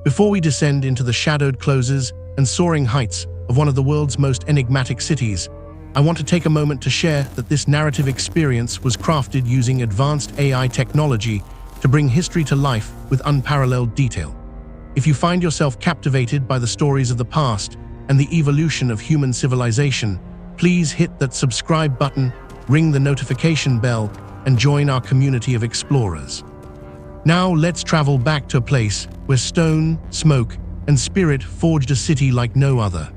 Before we descend into the shadowed closes and soaring heights of one of the world's most enigmatic cities, I want to take a moment to share that this narrative experience was crafted using advanced AI technology to bring history to life with unparalleled detail. If you find yourself captivated by the stories of the past and the evolution of human civilization, please hit that subscribe button, ring the notification bell, and join our community of explorers. Now let's travel back to a place where stone, smoke, and spirit forged a city like no other.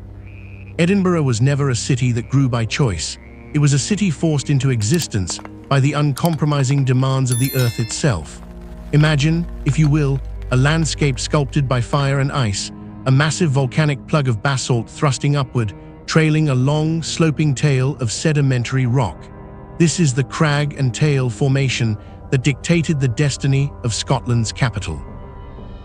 Edinburgh was never a city that grew by choice. It was a city forced into existence by the uncompromising demands of the earth itself. Imagine, if you will, a landscape sculpted by fire and ice, a massive volcanic plug of basalt thrusting upward, trailing a long, sloping tail of sedimentary rock. This is the crag and tail formation that dictated the destiny of Scotland's capital.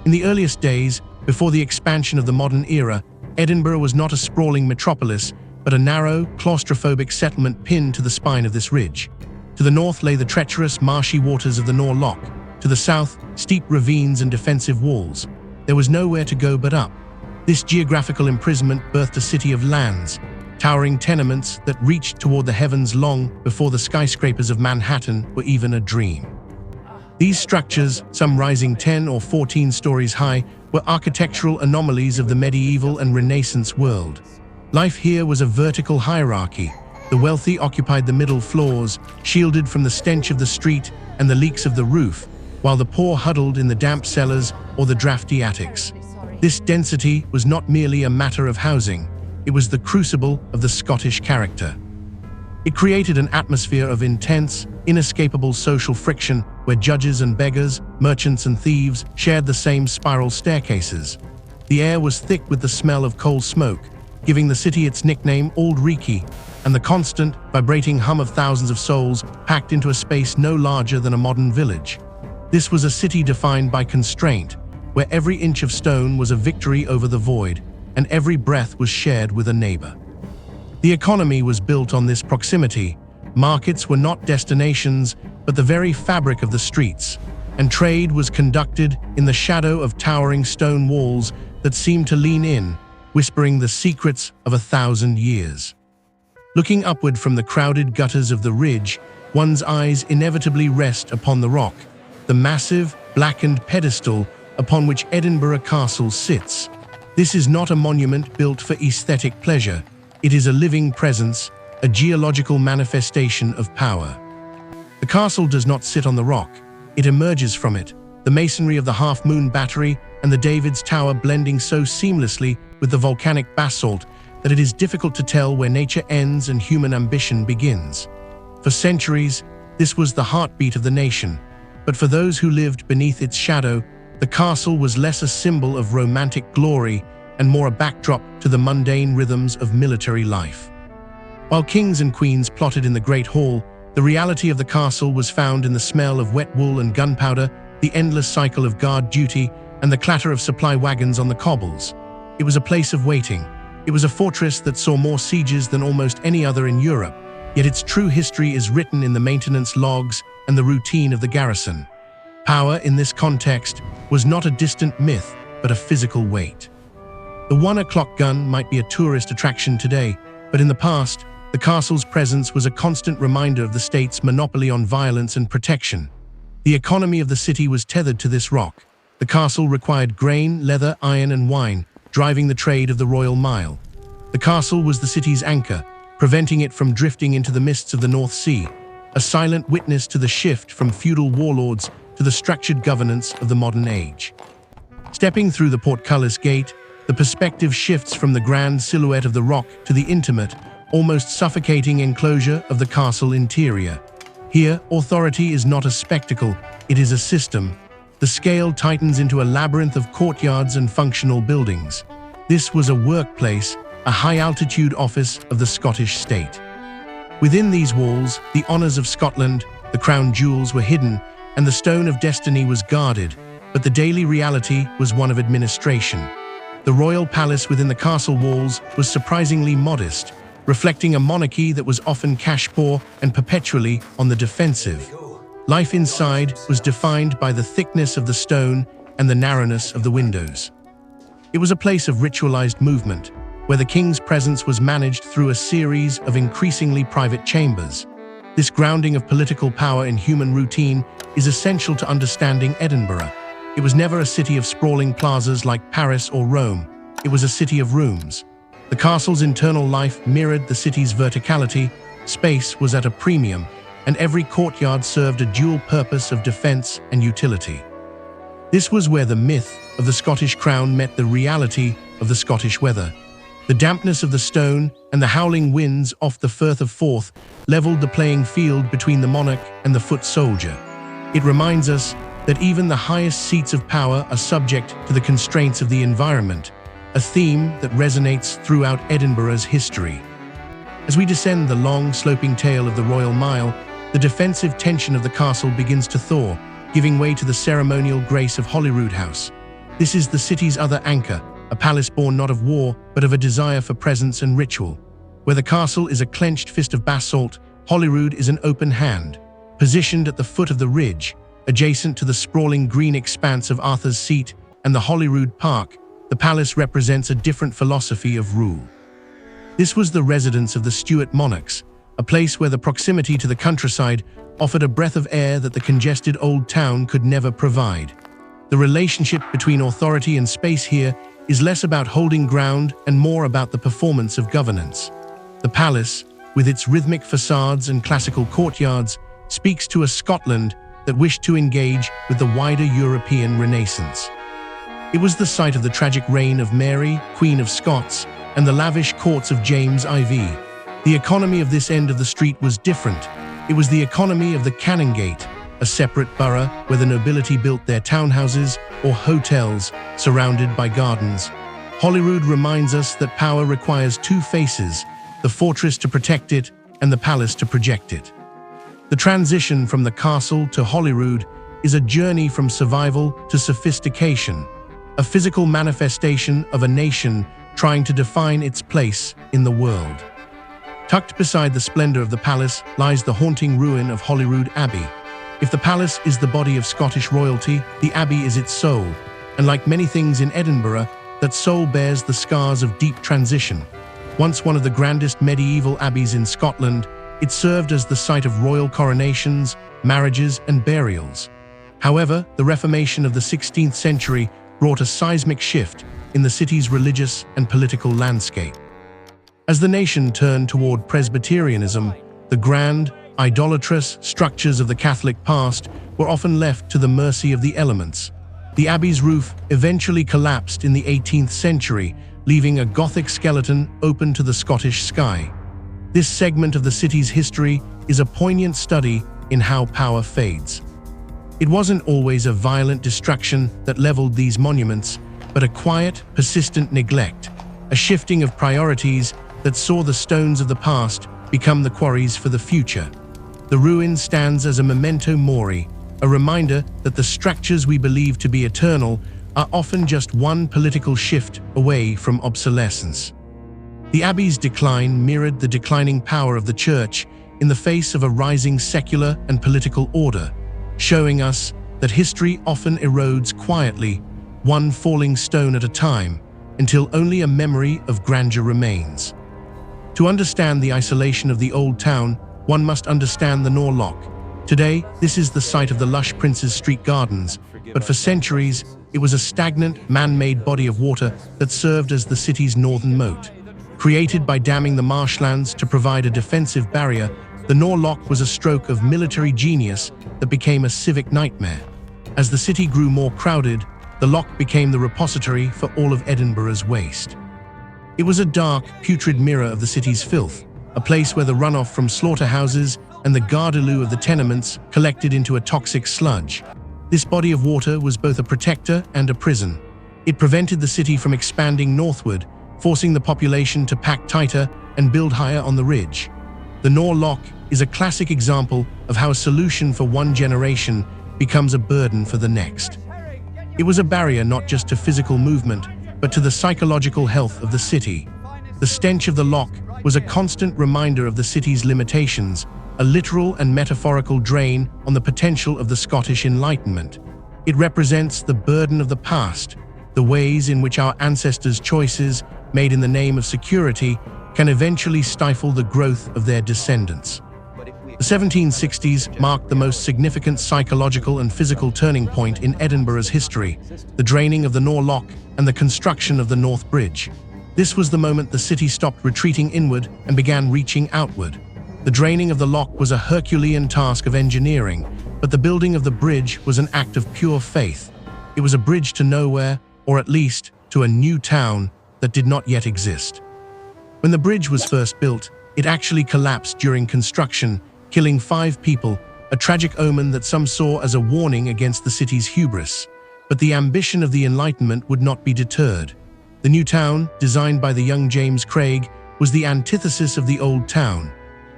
In the earliest days, before the expansion of the modern era, Edinburgh was not a sprawling metropolis, but a narrow, claustrophobic settlement pinned to the spine of this ridge. To the north lay the treacherous, marshy waters of the Nor Loch. To the south, steep ravines and defensive walls. There was nowhere to go but up. This geographical imprisonment birthed a city of lands, towering tenements that reached toward the heavens long before the skyscrapers of Manhattan were even a dream. These structures, some rising 10 or 14 stories high, were architectural anomalies of the medieval and Renaissance world. Life here was a vertical hierarchy. The wealthy occupied the middle floors, shielded from the stench of the street and the leaks of the roof, while the poor huddled in the damp cellars or the drafty attics. This density was not merely a matter of housing, it was the crucible of the Scottish character. It created an atmosphere of intense, inescapable social friction where judges and beggars, merchants and thieves shared the same spiral staircases. The air was thick with the smell of coal smoke, giving the city its nickname Auld Reekie, and the constant, vibrating hum of thousands of souls packed into a space no larger than a modern village. This was a city defined by constraint, where every inch of stone was a victory over the void, and every breath was shared with a neighbor. The economy was built on this proximity. Markets were not destinations, but the very fabric of the streets, and trade was conducted in the shadow of towering stone walls that seemed to lean in, whispering the secrets of 1,000 years. Looking upward from the crowded gutters of the ridge, one's eyes inevitably rest upon the rock, the massive, blackened pedestal upon which Edinburgh Castle sits. This is not a monument built for aesthetic pleasure. It is a living presence, a geological manifestation of power. The castle does not sit on the rock, it emerges from it, the masonry of the half-moon battery and the David's Tower blending so seamlessly with the volcanic basalt that it is difficult to tell where nature ends and human ambition begins. For centuries, this was the heartbeat of the nation, but for those who lived beneath its shadow, the castle was less a symbol of romantic glory and more a backdrop to the mundane rhythms of military life. While kings and queens plotted in the Great Hall, the reality of the castle was found in the smell of wet wool and gunpowder, the endless cycle of guard duty, and the clatter of supply wagons on the cobbles. It was a place of waiting. It was a fortress that saw more sieges than almost any other in Europe, yet its true history is written in the maintenance logs and the routine of the garrison. Power, in this context, was not a distant myth, but a physical weight. The 1 o'clock gun might be a tourist attraction today, but in the past, the castle's presence was a constant reminder of the state's monopoly on violence and protection. The economy of the city was tethered to this rock. The castle required grain, leather, iron, and wine, driving the trade of the Royal Mile. The castle was the city's anchor, preventing it from drifting into the mists of the North Sea, a silent witness to the shift from feudal warlords to the structured governance of the modern age. Stepping through the portcullis gate, the perspective shifts from the grand silhouette of the rock to the intimate, almost suffocating enclosure of the castle interior. Here, authority is not a spectacle, it is a system. The scale tightens into a labyrinth of courtyards and functional buildings. This was a workplace, a high-altitude office of the Scottish state. Within these walls, the honours of Scotland, the crown jewels were hidden, and the stone of destiny was guarded, but the daily reality was one of administration. The royal palace within the castle walls was surprisingly modest, reflecting a monarchy that was often cash-poor and perpetually on the defensive. Life inside was defined by the thickness of the stone and the narrowness of the windows. It was a place of ritualized movement, where the king's presence was managed through a series of increasingly private chambers. This grounding of political power in human routine is essential to understanding Edinburgh. It was never a city of sprawling plazas like Paris or Rome. It was a city of rooms. The castle's internal life mirrored the city's verticality. Space was at a premium, and every courtyard served a dual purpose of defense and utility. This was where the myth of the Scottish crown met the reality of the Scottish weather. The dampness of the stone and the howling winds off the Firth of Forth leveled the playing field between the monarch and the foot soldier. It reminds us that even the highest seats of power are subject to the constraints of the environment, a theme that resonates throughout Edinburgh's history. As we descend the long, sloping tail of the Royal Mile, the defensive tension of the castle begins to thaw, giving way to the ceremonial grace of Holyrood House. This is the city's other anchor, a palace born not of war, but of a desire for presence and ritual. Where the castle is a clenched fist of basalt, Holyrood is an open hand. Positioned at the foot of the ridge, adjacent to the sprawling green expanse of Arthur's Seat and the Holyrood Park, the palace represents a different philosophy of rule. This was the residence of the Stuart monarchs, a place where the proximity to the countryside offered a breath of air that the congested old town could never provide. The relationship between authority and space here is less about holding ground and more about the performance of governance. The palace, with its rhythmic facades and classical courtyards, speaks to a Scotland that wished to engage with the wider European Renaissance. It was the site of the tragic reign of Mary, Queen of Scots, and the lavish courts of James IV. The economy of this end of the street was different. It was the economy of the Canongate, a separate borough where the nobility built their townhouses or hotels surrounded by gardens. Holyrood reminds us that power requires two faces, the fortress to protect it and the palace to project it. The transition from the castle to Holyrood is a journey from survival to sophistication, a physical manifestation of a nation trying to define its place in the world. Tucked beside the splendor of the palace lies the haunting ruin of Holyrood Abbey. If the palace is the body of Scottish royalty, the abbey is its soul, and like many things in Edinburgh, that soul bears the scars of deep transition. Once one of the grandest medieval abbeys in Scotland, it served as the site of royal coronations, marriages, and burials. However, the Reformation of the 16th century brought a seismic shift in the city's religious and political landscape. As the nation turned toward Presbyterianism, the grand, idolatrous structures of the Catholic past were often left to the mercy of the elements. The abbey's roof eventually collapsed in the 18th century, leaving a Gothic skeleton open to the Scottish sky. This segment of the city's history is a poignant study in how power fades. It wasn't always a violent destruction that leveled these monuments, but a quiet, persistent neglect, a shifting of priorities that saw the stones of the past become the quarries for the future. The ruin stands as a memento mori, a reminder that the structures we believe to be eternal are often just one political shift away from obsolescence. The abbey's decline mirrored the declining power of the church in the face of a rising secular and political order, showing us that history often erodes quietly, one falling stone at a time, until only a memory of grandeur remains. To understand the isolation of the old town, one must understand the Nor Loch. Today, this is the site of the lush Prince's Street Gardens, but for centuries, it was a stagnant, man-made body of water that served as the city's northern moat. Created by damming the marshlands to provide a defensive barrier, the Nor Loch was a stroke of military genius that became a civic nightmare. As the city grew more crowded, the loch became the repository for all of Edinburgh's waste. It was a dark, putrid mirror of the city's filth, a place where the runoff from slaughterhouses and the gardaloo of the tenements collected into a toxic sludge. This body of water was both a protector and a prison. It prevented the city from expanding northward, forcing the population to pack tighter and build higher on the ridge. The Nor Loch is a classic example of how a solution for one generation becomes a burden for the next. It was a barrier not just to physical movement, but to the psychological health of the city. The stench of the loch was a constant reminder of the city's limitations, a literal and metaphorical drain on the potential of the Scottish Enlightenment. It represents the burden of the past, the ways in which our ancestors' choices, made in the name of security, can eventually stifle the growth of their descendants. The 1760s marked the most significant psychological and physical turning point in Edinburgh's history, the draining of the Nor Loch and the construction of the North Bridge. This was the moment the city stopped retreating inward and began reaching outward. The draining of the loch was a Herculean task of engineering, but the building of the bridge was an act of pure faith. It was a bridge to nowhere, or at least to a new town that did not yet exist. When the bridge was first built, it actually collapsed during construction, killing 5 people, a tragic omen that some saw as a warning against the city's hubris. But the ambition of the Enlightenment would not be deterred. The new town, designed by the young James Craig, was the antithesis of the old town.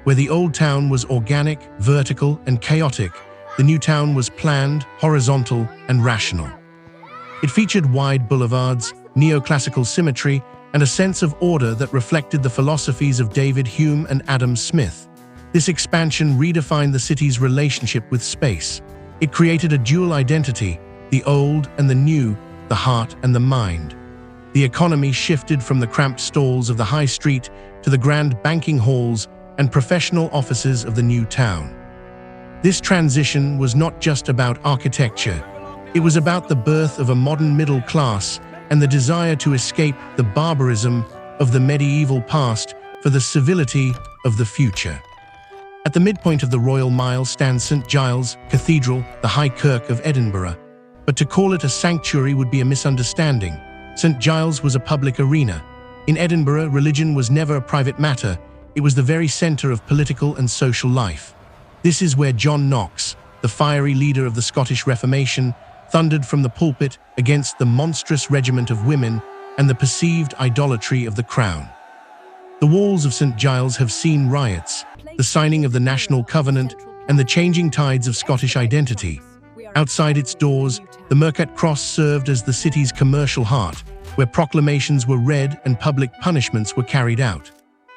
Where the old town was organic, vertical, and chaotic, the new town was planned, horizontal, and rational. It featured wide boulevards, neoclassical symmetry, and a sense of order that reflected the philosophies of David Hume and Adam Smith. This expansion redefined the city's relationship with space. It created a dual identity, the old and the new, the heart and the mind. The economy shifted from the cramped stalls of the high street to the grand banking halls and professional offices of the new town. This transition was not just about architecture. It was about the birth of a modern middle class and the desire to escape the barbarism of the medieval past for the civility of the future. At the midpoint of the Royal Mile stands St. Giles Cathedral, the High Kirk of Edinburgh. But to call it a sanctuary would be a misunderstanding. St. Giles was a public arena. In Edinburgh, religion was never a private matter. It was the very center of political and social life. This is where John Knox, the fiery leader of the Scottish Reformation, thundered from the pulpit against the monstrous regiment of women and the perceived idolatry of the crown. The walls of St. Giles have seen riots, the signing of the National Covenant, and the changing tides of Scottish identity. Outside its doors, the Mercat Cross served as the city's commercial heart, where proclamations were read and public punishments were carried out.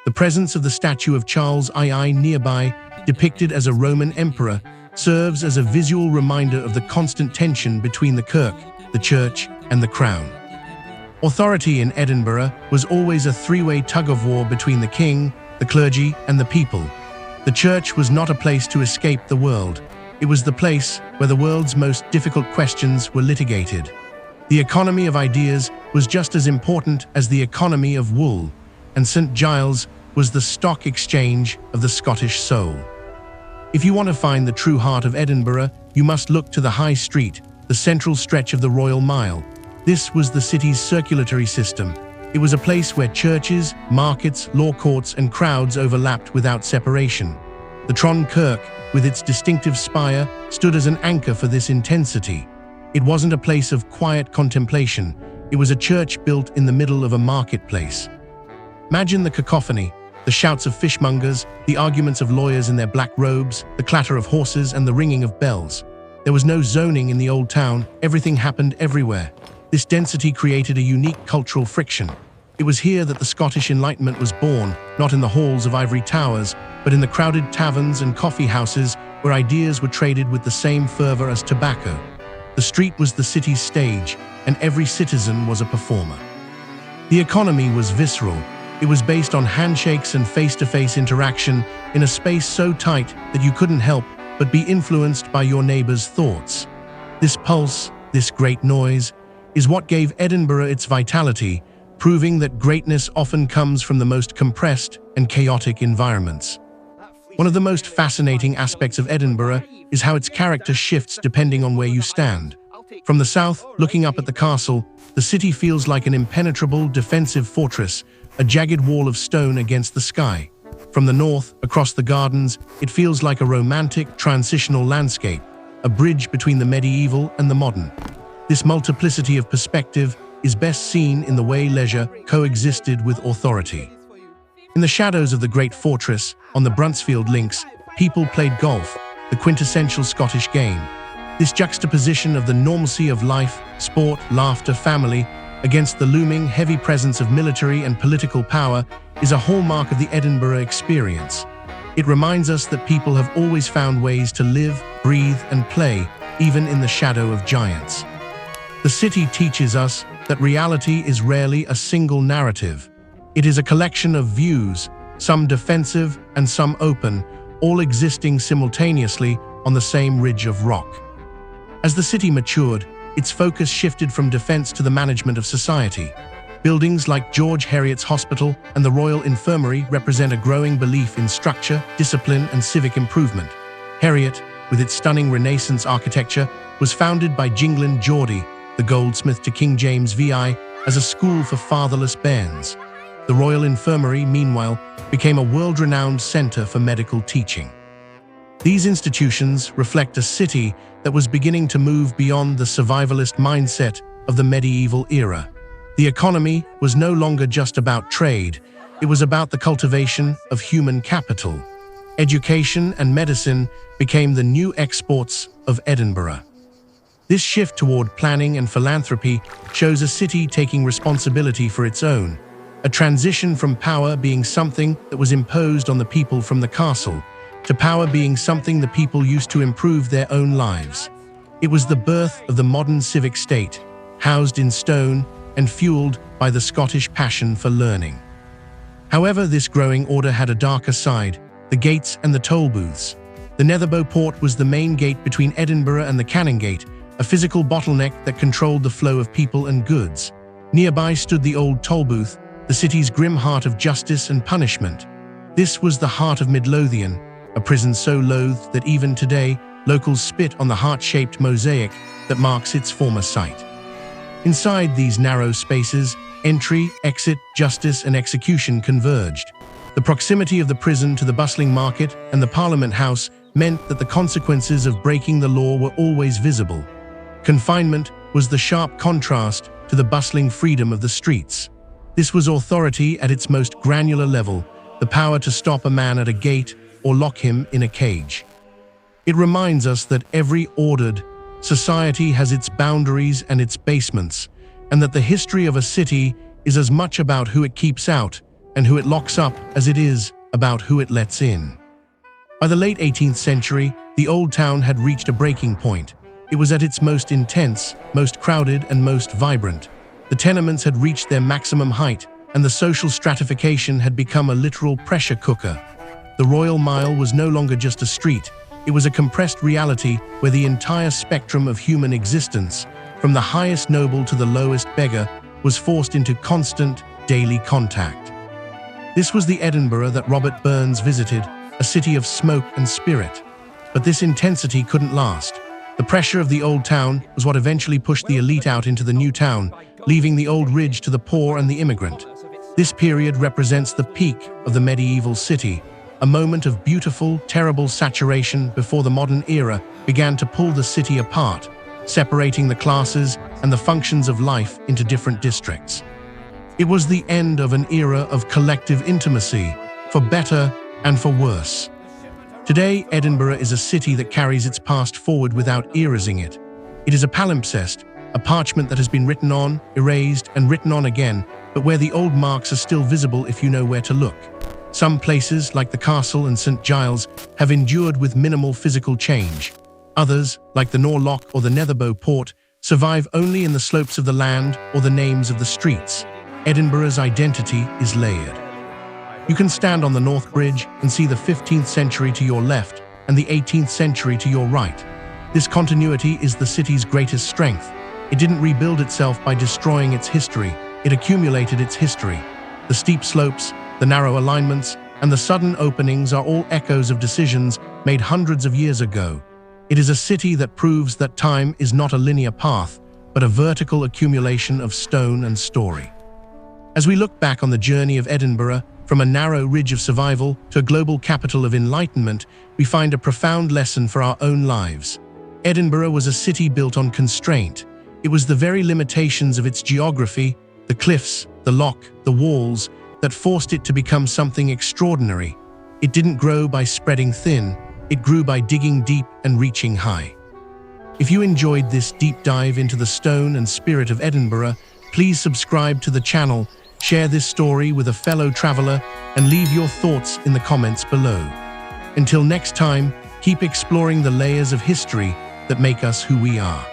The presence of the statue of Charles II nearby, depicted as a Roman emperor, serves as a visual reminder of the constant tension between the kirk, the church, and the crown. Authority in Edinburgh was always a three-way tug-of-war between the king, the clergy, and the people. The church was not a place to escape the world. It was the place where the world's most difficult questions were litigated. The economy of ideas was just as important as the economy of wool, and St. Giles was the stock exchange of the Scottish soul. If you want to find the true heart of Edinburgh, you must look to the High Street, the central stretch of the Royal Mile. This was the city's circulatory system. It was a place where churches, markets, law courts, and crowds overlapped without separation. The Tron Kirk, with its distinctive spire, stood as an anchor for this intensity. It wasn't a place of quiet contemplation. It was a church built in the middle of a marketplace. Imagine the cacophony, the shouts of fishmongers, the arguments of lawyers in their black robes, the clatter of horses, and the ringing of bells. There was no zoning in the old town. Everything happened everywhere. This density created a unique cultural friction. It was here that the Scottish Enlightenment was born, not in the halls of ivory towers, but in the crowded taverns and coffee houses where ideas were traded with the same fervor as tobacco. The street was the city's stage, and every citizen was a performer. The economy was visceral. It was based on handshakes and face-to-face interaction in a space so tight that you couldn't help but be influenced by your neighbor's thoughts. This pulse, this great noise, is what gave Edinburgh its vitality, proving that greatness often comes from the most compressed and chaotic environments. One of the most fascinating aspects of Edinburgh is how its character shifts depending on where you stand. From the south, looking up at the castle, the city feels like an impenetrable defensive fortress, a jagged wall of stone against the sky. From the north, across the gardens, it feels like a romantic, transitional landscape, a bridge between the medieval and the modern. This multiplicity of perspective is best seen in the way leisure coexisted with authority. In the shadows of the great fortress, on the Bruntsfield links, people played golf, the quintessential Scottish game. This juxtaposition of the normalcy of life, sport, laughter, family, against the looming, heavy presence of military and political power is a hallmark of the Edinburgh experience. It reminds us that people have always found ways to live, breathe, and play, even in the shadow of giants. The city teaches us that reality is rarely a single narrative. It is a collection of views, some defensive and some open, all existing simultaneously on the same ridge of rock. As the city matured, its focus shifted from defense to the management of society. Buildings like George Heriot's Hospital and the Royal Infirmary represent a growing belief in structure, discipline, and civic improvement. Heriot, with its stunning Renaissance architecture, was founded by Jingland Geordie, the goldsmith to King James VI, as a school for fatherless bairns. The Royal Infirmary, meanwhile, became a world-renowned centre for medical teaching. These institutions reflect a city that was beginning to move beyond the survivalist mindset of the medieval era. The economy was no longer just about trade, it was about the cultivation of human capital. Education and medicine became the new exports of Edinburgh. This shift toward planning and philanthropy shows a city taking responsibility for its own, a transition from power being something that was imposed on the people from the castle, to power being something the people used to improve their own lives. It was the birth of the modern civic state, housed in stone and fueled by the Scottish passion for learning. However, this growing order had a darker side: the gates and the toll booths. The Netherbow Port was the main gate between Edinburgh and the Canongate, a physical bottleneck that controlled the flow of people and goods. Nearby stood the old toll booth, the city's grim heart of justice and punishment. This was the heart of Midlothian, a prison so loathed that even today, locals spit on the heart-shaped mosaic that marks its former site. Inside these narrow spaces, entry, exit, justice, and execution converged. The proximity of the prison to the bustling market and the Parliament House meant that the consequences of breaking the law were always visible. Confinement was the sharp contrast to the bustling freedom of the streets. This was authority at its most granular level, the power to stop a man at a gate or lock him in a cage. It reminds us that every ordered society has its boundaries and its basements, and that the history of a city is as much about who it keeps out and who it locks up as it is about who it lets in. By the late 18th century, the Old Town had reached a breaking point. It was at its most intense, most crowded, and most vibrant. The tenements had reached their maximum height, and the social stratification had become a literal pressure cooker. The Royal Mile was no longer just a street. It was a compressed reality where the entire spectrum of human existence, from the highest noble to the lowest beggar, was forced into constant, daily contact. This was the Edinburgh that Robert Burns visited, a city of smoke and spirit. But this intensity couldn't last. The pressure of the Old Town was what eventually pushed the elite out into the new town, leaving the old ridge to the poor and the immigrant. This period represents the peak of the medieval city, a moment of beautiful, terrible saturation before the modern era began to pull the city apart, separating the classes and the functions of life into different districts. It was the end of an era of collective intimacy, for better and for worse. Today, Edinburgh is a city that carries its past forward without erasing it. It is a palimpsest, a parchment that has been written on, erased, and written on again, but where the old marks are still visible if you know where to look. Some places, like the castle and St. Giles, have endured with minimal physical change. Others, like the Nor Loch or the Netherbow Port, survive only in the slopes of the land or the names of the streets. Edinburgh's identity is layered. You can stand on the North Bridge and see the 15th century to your left and the 18th century to your right. This continuity is the city's greatest strength. It didn't rebuild itself by destroying its history, it accumulated its history. The steep slopes, the narrow alignments, and the sudden openings are all echoes of decisions made hundreds of years ago. It is a city that proves that time is not a linear path, but a vertical accumulation of stone and story. As we look back on the journey of Edinburgh, from a narrow ridge of survival to a global capital of enlightenment, we find a profound lesson for our own lives. Edinburgh was a city built on constraint. It was the very limitations of its geography, the cliffs, the loch, the walls, that forced it to become something extraordinary. It didn't grow by spreading thin, it grew by digging deep and reaching high. If you enjoyed this deep dive into the stone and spirit of Edinburgh, please subscribe to the channel, share this story with a fellow traveler, and leave your thoughts in the comments below. Until next time, keep exploring the layers of history that make us who we are.